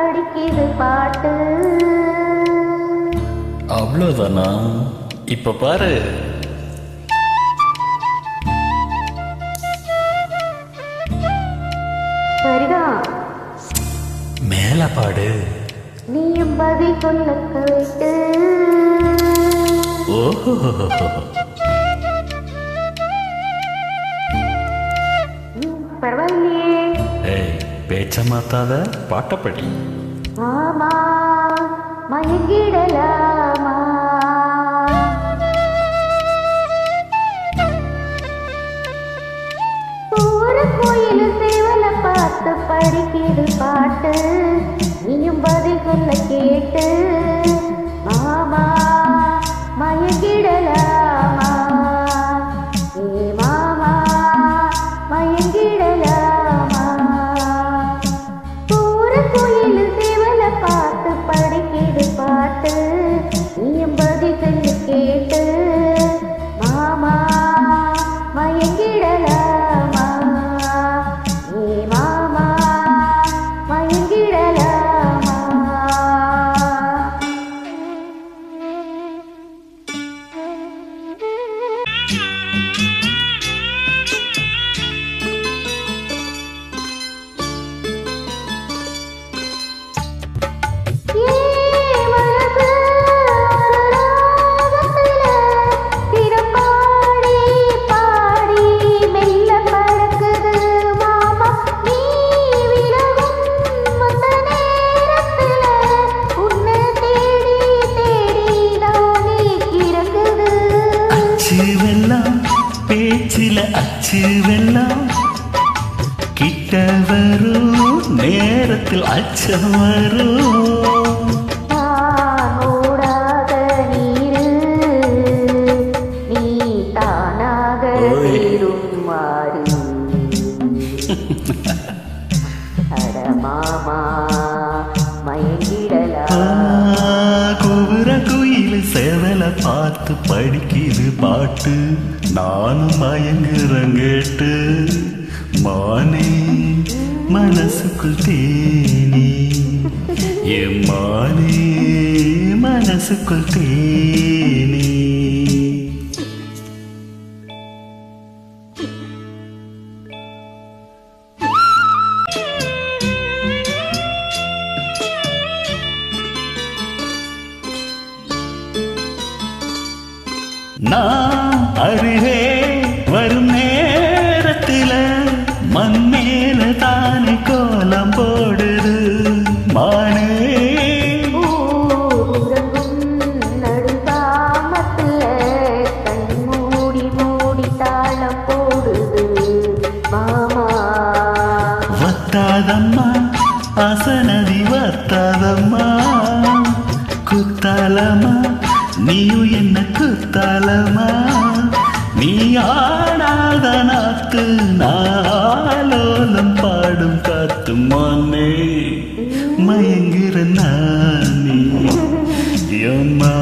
படிக்குது பாட்டு. அவ்வளோதானா? இப்ப பாரு. சரிதான். மேல பாடு. நீயும் பதில் சொல்ல கேட்டு. ஓஹோ, பரவாயில்லையே. ஏய், பேச்ச மாத்தாத, பாட்டப்படி. ஆமா, மயங்கிடலாமா? ஊரு கோயில் சேவல பார்த்து படிக்கிது பாட்டு. நீயும் பதில் சொல்ல கேட்டு. மாமா மயங்கிடலாமா? ஏ மாமா மயங்கிடலாமா? ஊரு கோயில் சேவல பார்த்து படிக்கிது பாட்டு. நீயும் பதில் சொல்ல கேட்டு. மாமா மயங்கிடலாமா? ஏ மாமா மயங்கிடலாமா? பேச்சில அச்சு வெல்லாம் கிட்ட வரும் நேரத்தில் அச்சம் வரும். ஓடாத நீரு நீ தானாக மாறு. அடமாமா மயங்கிடலாம். குவுற குயில் சேவல பார்த்து படிக்குது பாட்டு. நானும் மயங்குறேன் கேட்டு. மானே மனசுக்குள் தேனி, என் மானே மனசுக்குள் தேனி. நான் அருகே வரும் நேரத்தில மண் மேல தானே கோலம் போடுது மானே. நடுசாமத்துல கண் மூடி மூடி தாளம் போடுது மாமா. வத்தாதம்மா அசனதி வத்தாதம்மா. குத்தாலமா நீயும் என்ன குத்தாலமா? நீ ஆடாத நாத்து நாளோலம் பாடும் காத்து மானே. மயங்குற நானே எம்மா.